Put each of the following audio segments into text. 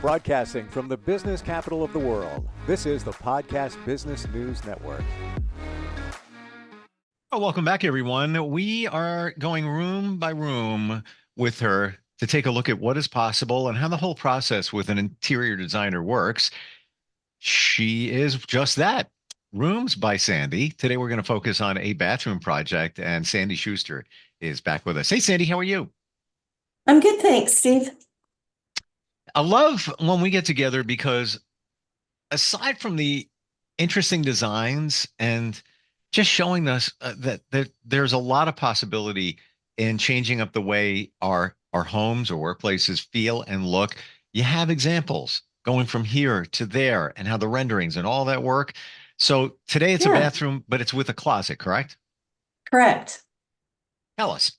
Broadcasting from the business capital of the world, this is the Podcast Business News Network. Oh, welcome back, everyone. We are going room by room with her to take a look at what is possible and how the whole process with an interior designer works. She is just that. Rooms by Sandy. Today, we're going to focus on a bathroom project, and Sandy Schuster is back with us. Hey, Sandy, how are you? I'm good, thanks, Steve. I love when we get together because aside from the interesting designs and just showing us that there's a lot of possibility in changing up the way our homes or workplaces feel and look. You have examples going from here to there and how the renderings and all that work. So today it's a Yeah, bathroom, but it's with a closet, correct? correct. Tell us.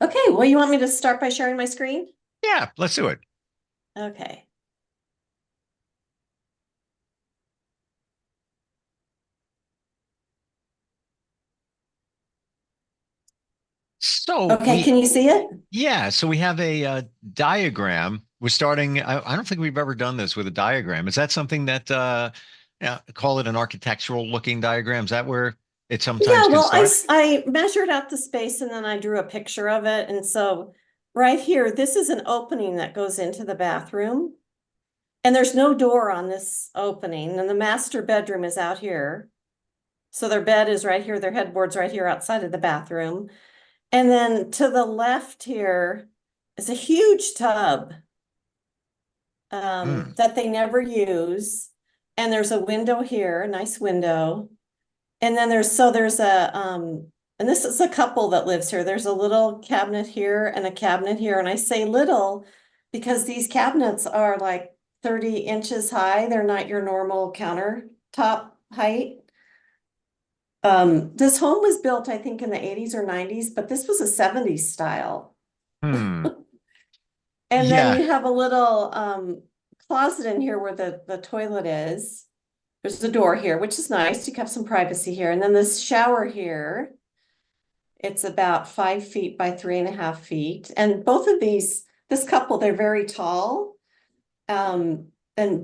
Okay, well, you want me to start by sharing my screen? Yeah, let's do it. Okay. So Okay, can you see it? yeah, so we have a diagram. We're starting. I don't think we've ever done this with a diagram. Is that something that yeah, call it an architectural looking diagram? Is that where it sometimes Yeah, can well, start? I measured out the space and then I drew a picture of it. And so right here, this is an opening that goes into the bathroom. And there's no door on this opening. And the master bedroom is out here. So their bed is right here, their headboard's right here outside of the bathroom. And then to the left here is a huge tub Hmm. that they never use. And there's a window here, a nice window. And then there's and this is a couple that lives here. There's a little cabinet here and a cabinet here. And I say little because these cabinets are like 30 inches high. They're not your normal countertop height. This home was built, I think, in the 80s or 90s, but this was a 70s style. Hmm. And then Yeah. you have a little closet in here where the toilet is. There's a door here, which is nice. You have some privacy here. And then this shower here, it's about 5 feet by 3.5 feet. And both of this couple, they're very tall and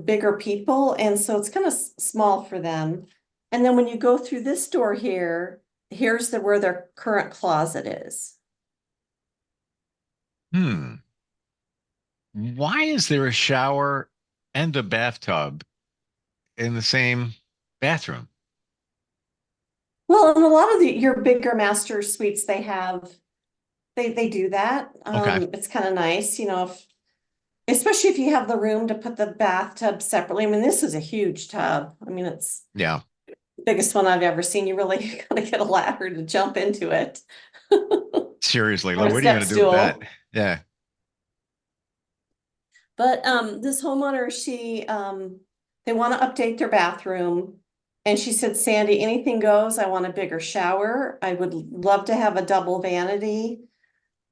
bigger people. And so it's kind of small for them. And then when you go through this door here, here's where their current closet is. Hmm. Why is there a shower and a bathtub in the same bathroom? Well, and a lot of your bigger master suites, they do that. Okay. It's kind of nice, especially if you have the room to put the bathtub separately. I mean, this is a huge tub. I mean, it's Yeah. the biggest one I've ever seen. You really gotta get a ladder to jump into it. Seriously, Or like, a what are you step going to do with that? stool. Yeah. But this homeowner, they want to update their bathroom. And she said, Sandy, anything goes. I want a bigger shower. I would love to have a double vanity.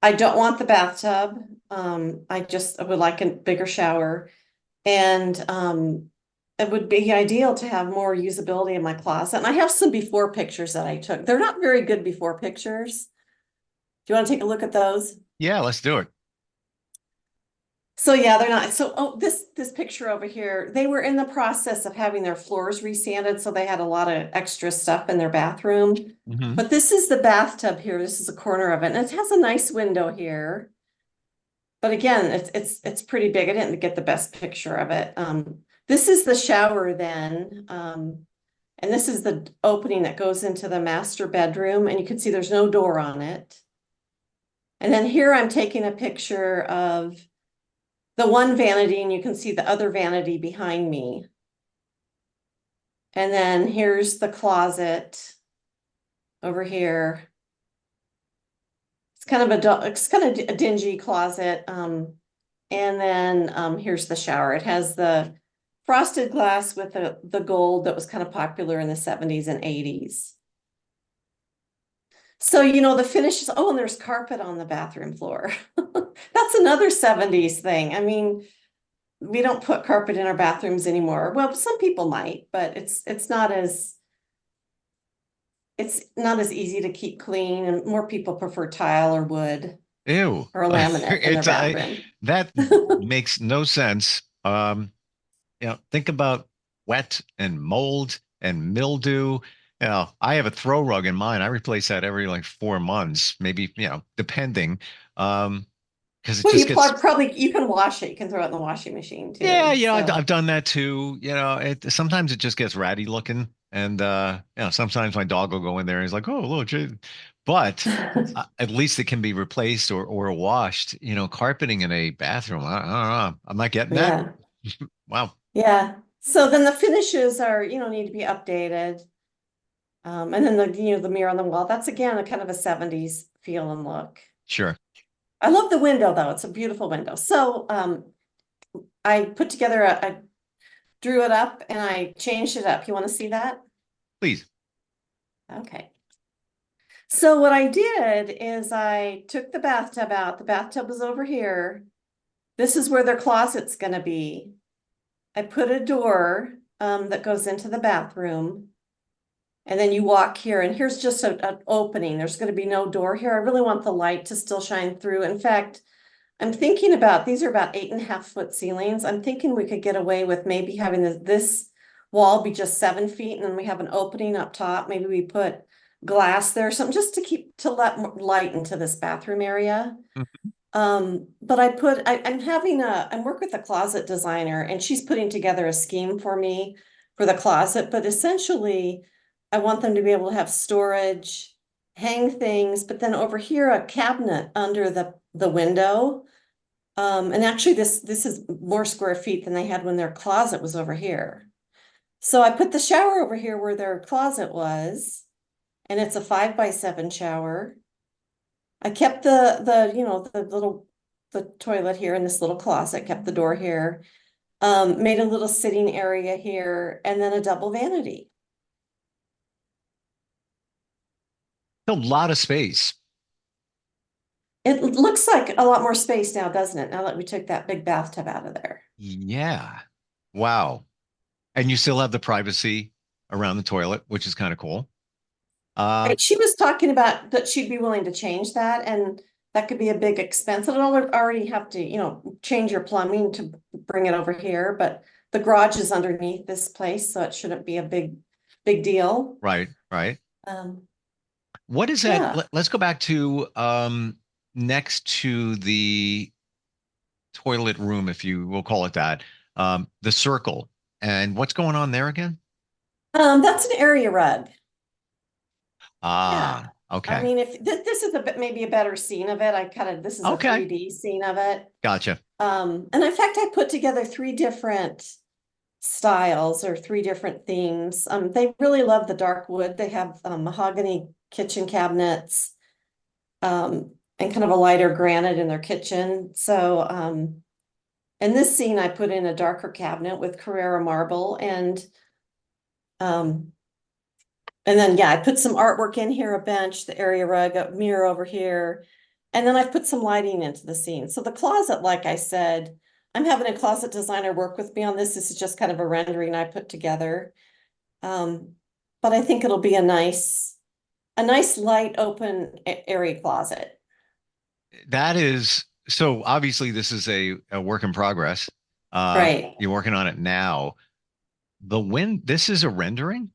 I don't want the bathtub. I would like a bigger shower. And it would be ideal to have more usability in my closet. And I have some before pictures that I took. They're not very good before pictures. Do you want to take a look at those? Yeah, let's do it. So yeah, they're not. So this picture over here, they were in the process of having their floors resanded, so they had a lot of extra stuff in their bathroom. Hmm. But this is the bathtub here. This is a corner of it, and it has a nice window here. But again, it's pretty big. I didn't get the best picture of it. This is the shower then. And this is the opening that goes into the master bedroom, and you can see there's no door on it. And then here I'm taking a picture of the one vanity, and you can see the other vanity behind me. And then here's the closet over here. It's kind of a dingy closet. And then here's the shower. It has the frosted glass with the gold that was kind of popular in the 70s and 80s. So, the finishes, oh, and there's carpet on the bathroom floor. That's another 70s thing. I mean, we don't put carpet in our bathrooms anymore. Well, some people might, but it's not as easy to keep clean, and more people prefer tile or wood. Ew. or a laminate in their It's bathroom. that makes no sense. Think about wet and mold and mildew. I have a throw rug in mine. I replace that every like 4 months, maybe, depending. Because it Well, just you gets, probably you can wash it. You can throw it in the washing machine yeah, too. I've So done that too. Sometimes it just gets ratty looking. And sometimes my dog will go in there and he's like, oh, look, but at least it can be replaced or washed. Carpeting in a bathroom. I don't know. I'm not getting that. yeah, Wow. yeah. So then the finishes are, need to be updated. And then the mirror on the wall, that's again a kind of a 70s feel and look. Sure. I love the window though. It's a beautiful window. So I put together I drew it up and I changed it up. You want to see that? Please. Okay. So what I did is I took the bathtub out. The bathtub was over here. This is where their closet's going to be. I put a door that goes into the bathroom. And then you walk here, and here's just an opening. There's going to be no door here. I really want the light to still shine through. In fact, I'm thinking about, these are about 8.5 foot ceilings. I'm thinking we could get away with maybe having this wall be just 7 feet, and then we have an opening up top. Maybe we put glass there, something just to let more light into this bathroom area. Mhm. But I'm working with a closet designer, and she's putting together a scheme for me for the closet, but essentially I want them to be able to have storage, hang things, but then over here, a cabinet under the window. And actually this is more square feet than they had when their closet was over here. So I put the shower over here where their closet was, and it's a 5x7 shower. I kept the toilet here in this little closet, kept the door here, made a little sitting area here, and then a double vanity. A lot of space. It looks like a lot more space now, doesn't it? Now that we took that big bathtub out of there. Yeah. Wow. And you still have the privacy around the toilet, which is kind of cool. Right, she was talking about that she'd be willing to change that, and that could be a big expense. It'll already have to, change your plumbing to bring it over here, but the garage is underneath this place, so it shouldn't be a big deal. Right, right. Um, What is that? yeah. Let's go back to next to the toilet room, if you will call it that, the circle. And what's going on there again? That's an area rug. Yeah. Ah, I okay. mean, if this is a bit maybe a better scene of it, this is a Okay. 3D scene of it. Gotcha. And in fact, I put together 3 different styles or 3 different themes. They really love the dark wood. They have mahogany kitchen cabinets, and kind of a lighter granite in their kitchen. So, in this scene, I put in a darker cabinet with Carrara marble um, and then, yeah, I put some artwork in here, a bench, the area rug, a mirror over here. And then I've put some lighting into the scene. So the closet, like I said, I'm having a closet designer work with me on this. This is just kind of a rendering I put together. But I think it'll be a nice light, open, airy closet. That is so obviously this is a work in progress. Right. You're working on it now. This is a rendering?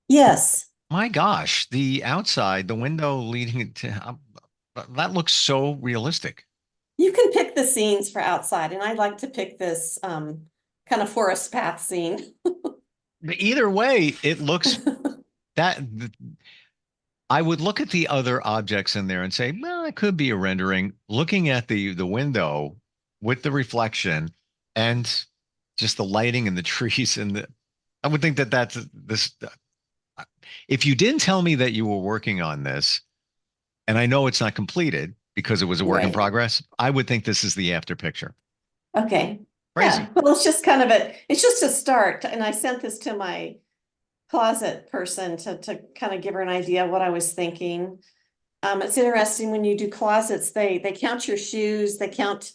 Yes. My gosh, the outside, the window leading to that looks so realistic. You can pick the scenes for outside, and I like to pick this kind of forest path scene. Either way, it looks that I would look at the other objects in there and say, well, it could be a rendering. Looking at the window with the reflection and just the lighting and the trees I would think that that's this. If you didn't tell me that you were working on this, and I know it's not completed because it was a work in Right. progress, I would think this is the after picture. Okay. Yeah. Crazy. Well, it's just a start. And I sent this to my closet person to kind of give her an idea of what I was thinking. It's interesting when you do closets, they count your shoes, they count,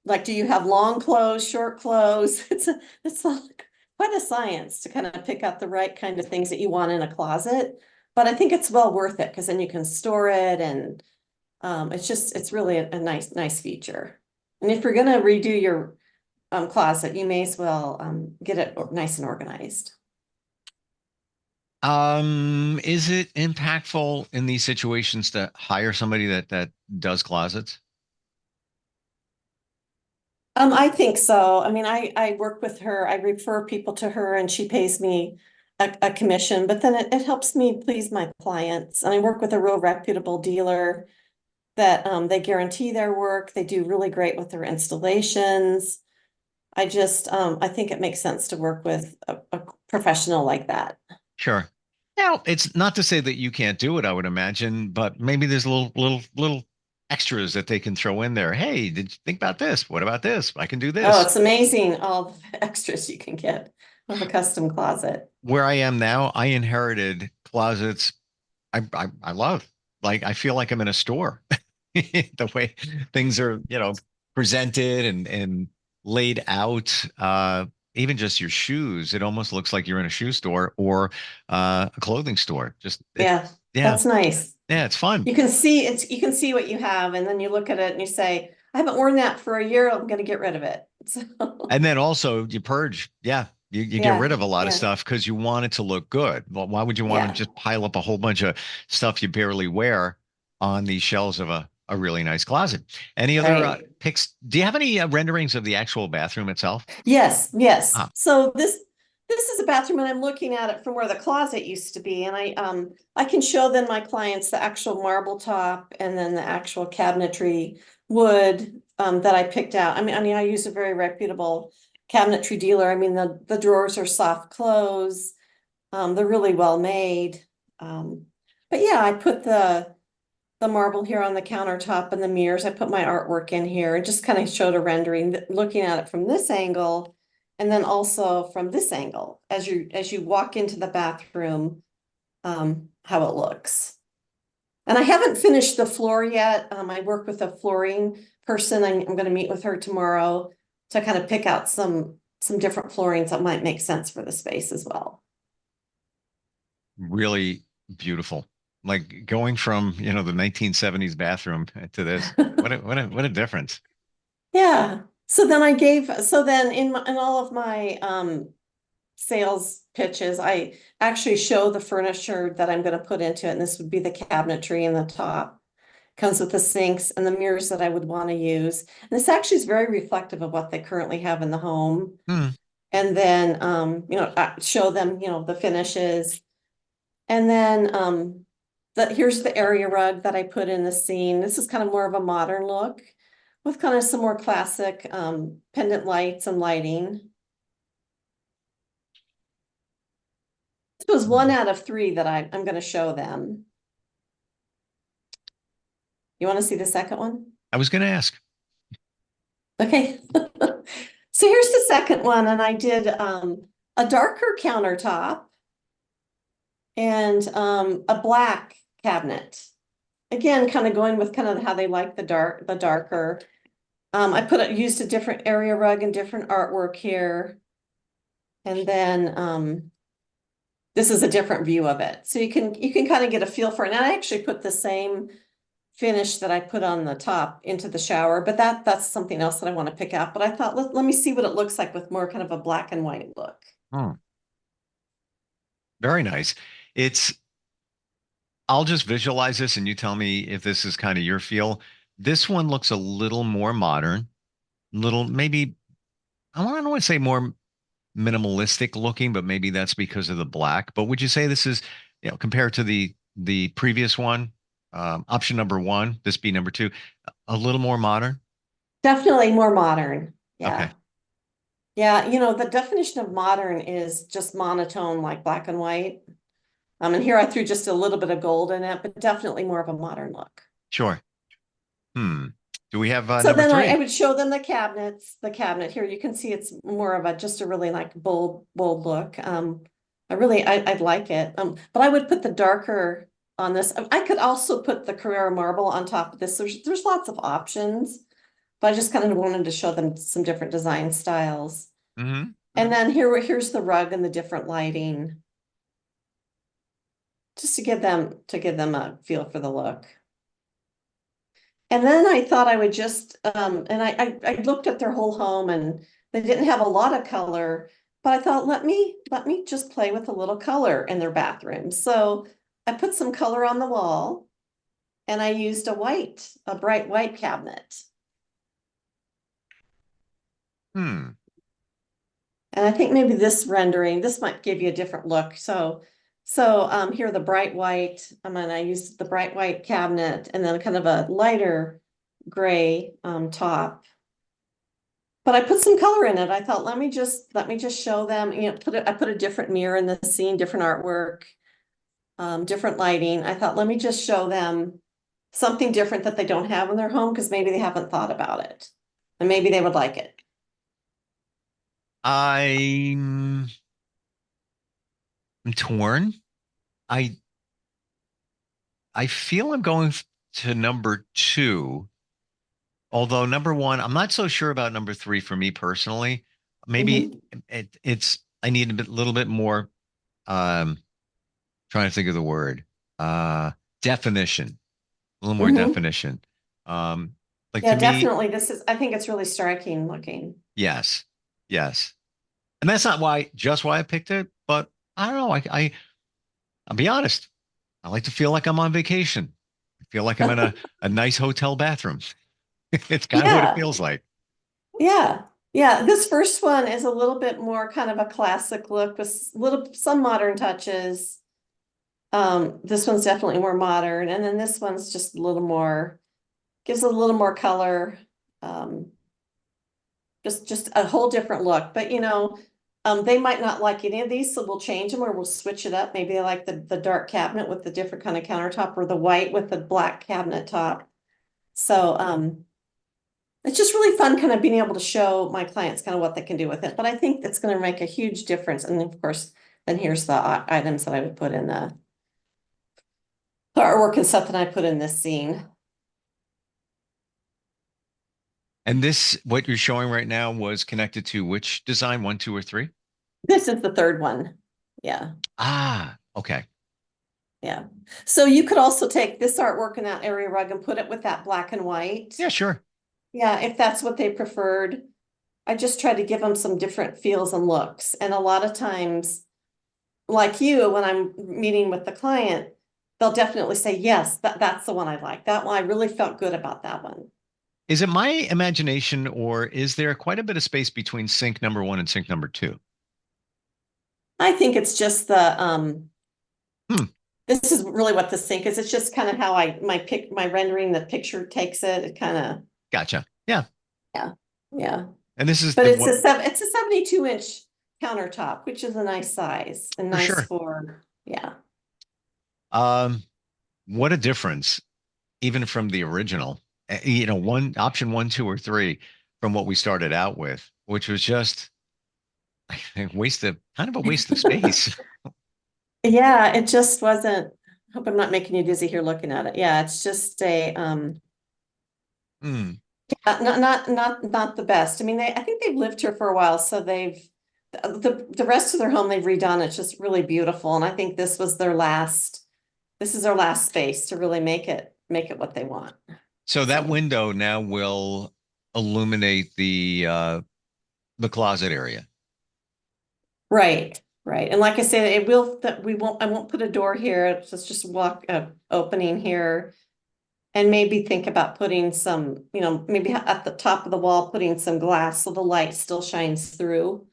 like, do you have long clothes, short clothes? It's like quite a science to kind of pick out the right kind of things that you want in a closet. But I think it's well worth it because then you can store it, and It's really a nice feature. And if you're gonna redo your closet, you may as well get it nice and organized. Is it impactful in these situations to hire somebody that does closets? I think so. I mean, I work with her, I refer people to her and she pays me a commission, but then it helps me please my clients. And I work with a real reputable dealer that they guarantee their work. They do really great with their installations. I think it makes sense to work with a professional like that. Sure. Now, it's not to say that you can't do it, I would imagine, but maybe there's little extras that they can throw in there. Hey, did you think about this? What about this? I can do Oh, this. it's amazing all the extras you can get with a custom closet. Where I am now, I inherited closets I love. Like I feel like I'm in a store. The way things are, presented and laid out. Even just your shoes, it almost looks like you're in a shoe store or a clothing store. Just it, Yeah, yeah, that's nice. yeah, it's fun. You can see what you have and then you look at it and you say, I haven't worn that for a year. I'm gonna get rid of it. So And then also you purge. Yeah. You get rid yeah, of a lot of yeah, stuff because you want it to look good. Well, why would you want to yeah, just pile up a whole bunch of stuff you barely wear on the shelves of a really nice closet? Any other right. pics? Do you have any renderings of the actual bathroom itself? Yes, yes. Ah, So this is a bathroom and I'm looking at it from where the closet used to be. And I can show then my clients the actual marble top and then the actual cabinetry wood that I picked out. I use a very reputable cabinetry dealer. I mean, the drawers are soft close. They're really well made. Um, but yeah, I put the marble here on the countertop and the mirrors. I put my artwork in here and just kind of showed a rendering, looking at it from this angle, and then also from this angle as you walk into the bathroom, how it looks. And I haven't finished the floor yet. I work with a flooring person. I'm going to meet with her tomorrow to kind of pick out some different floorings that might make sense for the space as well. really beautiful. Like going from, the 1970s bathroom to this. What a difference. Yeah. So then in all of my sales pitches, I actually show the furniture that I'm going to put into it. And this would be the cabinetry in the top. Comes with the sinks and the mirrors that I would want to use. And this actually is very reflective of what they currently have in the home. Hmm. And then, I show them, the finishes. And then, here's the area rug that I put in the scene. This is kind of more of a modern look with kind of some more classic, pendant lights and lighting. This was one out of three that I'm going to show them. You want to see the second one? I was going to ask. Okay. So here's the second one, and I did a darker countertop and a black cabinet. Again, kind of going with kind of how they like the darker. Used a different area rug and different artwork here. And then this is a different view of it. So you can kind of get a feel for it. And I actually put the same finish that I put on the top into the shower, but that's something else that I want to pick out. But I thought, let me see what it looks like with more kind of a black and white look. Hmm. Very nice. I'll just visualize this and you tell me if this is kind of your feel. This one looks a little more modern, little maybe I don't want to say more minimalistic looking, but maybe that's because of the black. But would you say this is, compared to the previous one, option number one, this be number two, a little more modern? Definitely more modern. Okay, Yeah. Yeah, the definition of modern is just monotone, like black and white. And here I threw just a little bit of gold in it, but definitely more of a modern look. sure. Hmm. Do we have So number then I three? would show them the cabinet here. You can see it's more of just a really like bold look. I'd like it. But I would put the darker on this. I could also put the Carrara marble on top of this. There's lots of options, but I just kind of wanted to show them some different design styles. Hmm. And then here's the rug and the different lighting, just to give them a feel for the look. And then I thought I would just, and I looked at their whole home and they didn't have a lot of color, but I thought, let me just play with a little color in their bathroom. So I put some color on the wall and I used a bright white cabinet. Hmm. And I think maybe this rendering, this might give you a different look. Here the bright white, I used the bright white cabinet and then kind of a lighter gray top. But I put some color in it. I thought, let me just show them, I put a different mirror in the scene, different artwork, different lighting. I thought, let me just show them something different that they don't have in their home because maybe they haven't thought about it. And maybe they would like it. I'm torn. I I feel I'm going to number two. Although number one, I'm not so sure about number three for me personally. Maybe Mhm. it's I need little bit more trying to think of the word. Uh definition. A little more Mhm. definition. Um like Yeah, to me, definitely. I think it's really striking looking. yes. Yes. And that's not why I picked it, but I don't know. I'll be honest. I like to feel like I'm on vacation. I feel like I'm in a nice hotel bathroom. It's kind of what it Yeah, feels like. yeah, yeah. This first one is a little bit more kind of a classic look with some modern touches. This one's definitely more modern, and then this one's just a little more, gives a little more color. Um, just a whole different look. But they might not like any of these, so we'll change them or we'll switch it up. Maybe they like the dark cabinet with the different kind of countertop or the white with the black cabinet top. So it's just really fun kind of being able to show my clients kind of what they can do with it. But I think it's going to make a huge difference. And of course, then here's the items that I would put in the artwork and stuff that I put in this scene. And this, what you're showing right now, was connected to which design? One, two, or three? This is the third one. Yeah. Ah, okay. Yeah. So you could also take this artwork in that area rug and put it with that black and white. Yeah, sure. Yeah, if that's what they preferred. I just try to give them some different feels and looks. And a lot of times, like you, when I'm meeting with the client, they'll definitely say, yes, that's the one I like. That one, I really felt good about that one. Is it my imagination, or is there quite a bit of space between sink number one and sink number two? I think it's just the Hmm, this is really what the sink is. It's just kind of how my rendering the picture takes it. It kind of gotcha. Yeah. yeah, yeah. And this is But the what it's a 72-inch countertop, which is a nice size and for nice sure. for yeah. Um, what a difference, even from the original. One option one, two, or three from what we started out with, which was just I think kind of a waste of space. Yeah, it just wasn't. Hope I'm not making you dizzy here looking at it. Yeah, it's just a Hmm. not the best. I mean, I think they've lived here for a while, so the rest of their home they've redone. It's just really beautiful, and I think this was their last. This is their last space to really make it what they want. So that So window now will illuminate the closet area. right, right, and like I said, it will that we won't. I won't put a door here. It's just walk opening here. And maybe think about putting some, maybe at the top of the wall, putting some glass so the light still shines through.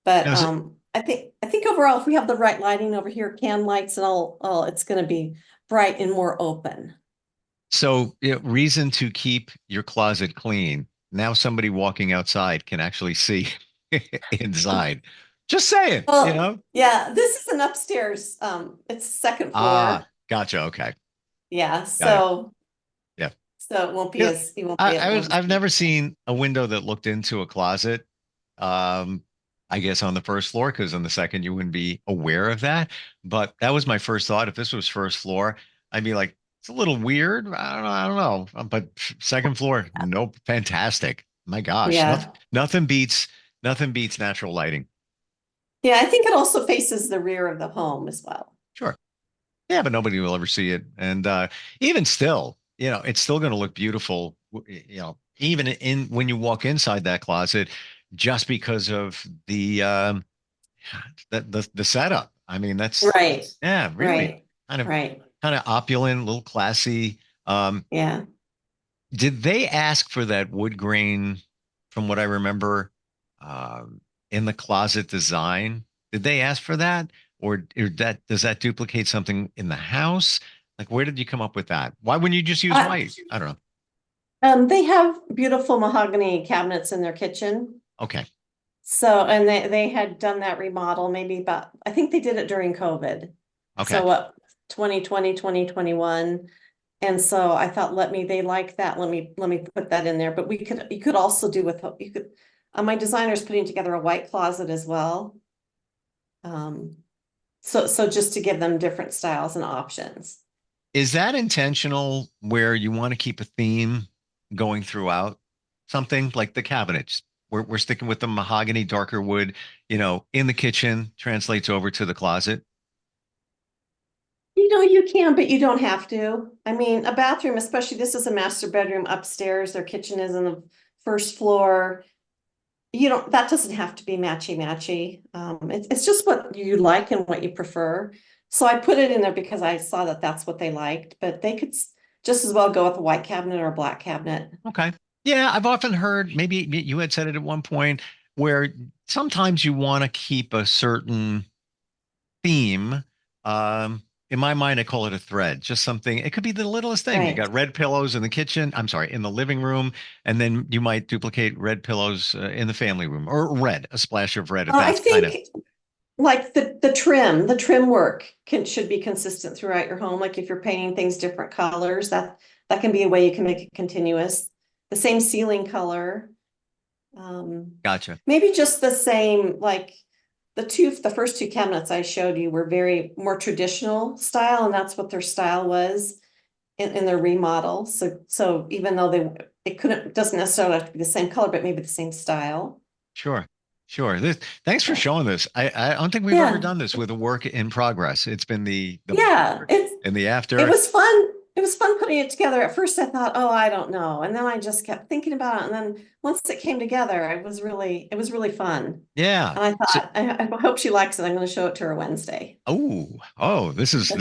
But Now, I think overall, if we have the right lighting over here, can lights and all, it's going to be bright and more open. reason to keep your closet clean. Now somebody walking outside can actually see inside. Just saying, Well, yeah, this is an upstairs. It's second floor. Ah, gotcha. Okay. Yeah, Got it. so Yeah. so Yeah. it won't be as won't I've be. never seen a window that looked into a closet. Um, I guess on the first floor, because on the second you wouldn't be aware of that. But that was my first thought. If this was first floor, I'd be like, it's a little weird. I don't know. But second floor, nope, fantastic. My gosh, Yeah, nothing beats natural lighting. yeah. I think it also faces the rear of the home as well. Sure. Yeah, but nobody will ever see it. And even still, it's still going to look beautiful, even in when you walk inside that closet, just because of the setup. I mean, Right, yeah, really right, kind of right. opulent, a little classy. Yeah. Did they ask for that wood grain from what I remember um, in the closet design? Did they ask for that? Or does that duplicate something in the house? Like, where did you come up with that? Why wouldn't you just use Uh, white? I don't know. they have beautiful mahogany cabinets in their kitchen. Okay. So, and they had done that remodel maybe about, I think they did it during COVID. Okay. So what, 2020, 2021. And so I thought, they like that. Let me put that in there. But you could also do my designer's putting together a white closet as well. So just to give them different styles and options. Is that intentional where you want to keep a theme going throughout? Something like the cabinets. We're sticking with the mahogany, darker wood, in the kitchen translates over to the closet. You can, but you don't have to. I mean, a bathroom, especially this is a master bedroom upstairs, their kitchen is on the first floor. That doesn't have to be matchy. It's just what you like and what you prefer. So I put it in there because I saw that that's what they liked, but they could just as well go with a white cabinet or a black cabinet. Okay. Yeah, I've often heard, maybe you had said it at one point, where sometimes you want to keep a certain theme. In my mind, I call it a thread, just something. It could be the littlest thing. You Right. got red pillows in the kitchen. I'm sorry, in the living room, and then you might duplicate red pillows in the family room, or red, a splash of red, if I that's kind of. think like the trim work should be consistent throughout your home. Like if you're painting things different colors, that can be a way you can make it continuous. The same ceiling color. Gotcha. Maybe just the same, like the first two cabinets I showed you were very more traditional style, and that's what their style was in their remodel. So even though it doesn't necessarily have to be the same color, but maybe the same style. Sure. Sure. Thanks for Yeah. showing this. I don't think we've ever Yeah. done this with a work in progress. It's been the Yeah. before and the It after. was fun. It was fun putting it together. At first I thought, oh, I don't know. And then I just kept thinking about it. And then once it came together, it was really fun. Yeah. And I So, thought, I hope she likes it. I'm going to show it to her Wednesday. oh, this is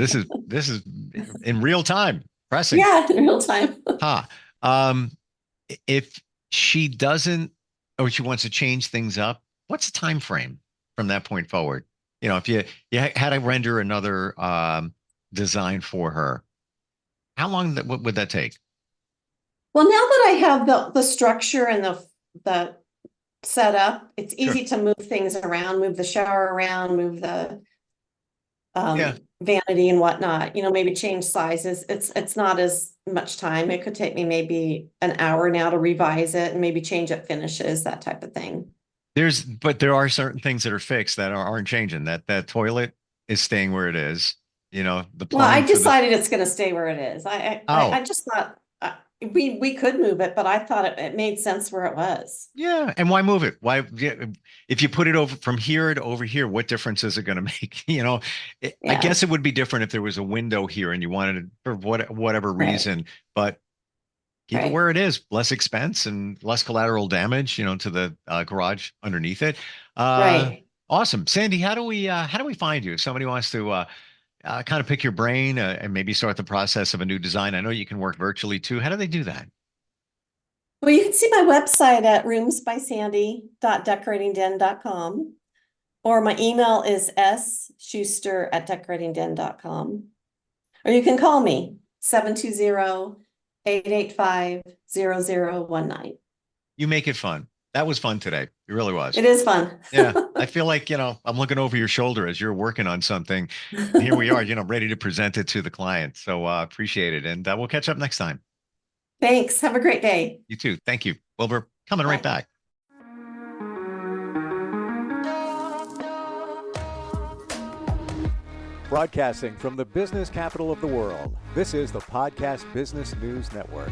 in real time pressing. Yeah, in real time. Huh. Um, if she doesn't, or she wants to change things up, what's the time frame from that point forward? If you had to render another design for her, how long what would that take? Well, now that I have the structure and the setup, it's Sure. easy to move things around, move the shower around, move the Yeah. vanity and whatnot, maybe change sizes. It's not as much time. It could take me maybe an hour now to revise it and maybe change up finishes, that type of thing. But there are certain things that are fixed that aren't changing. That toilet is staying where it is. The Well, I plumbing for the. decided it's going to stay where it is. I Oh, just thought we could move it, but I thought it made sense where it was. yeah. And why move it? Why, yeah, if you put it over from here to over here, what difference is it going to make? I Yeah, guess it would be different if there was a window here and you wanted it for whatever right, reason, but keep it right. where it is, less expense and less collateral damage, to the garage underneath it. Right. Awesome. Sandy, how do we find you? If somebody wants to kind of pick your brain and maybe start the process of a new design. I know you can work virtually too. How do they do that? Well, you can see my website at roomsbysandy.decoratingden.com, or my email is sschuster@decoratingden.com. Or you can call me 720-885-0019. You make it fun. That was fun today. It really was. It is fun. Yeah. I feel like, I'm looking over your shoulder as you're working on something. And here we are, ready to present it to the client. So appreciate it. And we'll catch up next time. Thanks. Have a great day. You too. Thank you. Well, we're coming right Bye. back. Broadcasting from the business capital of the world, this is the Podcast Business News Network.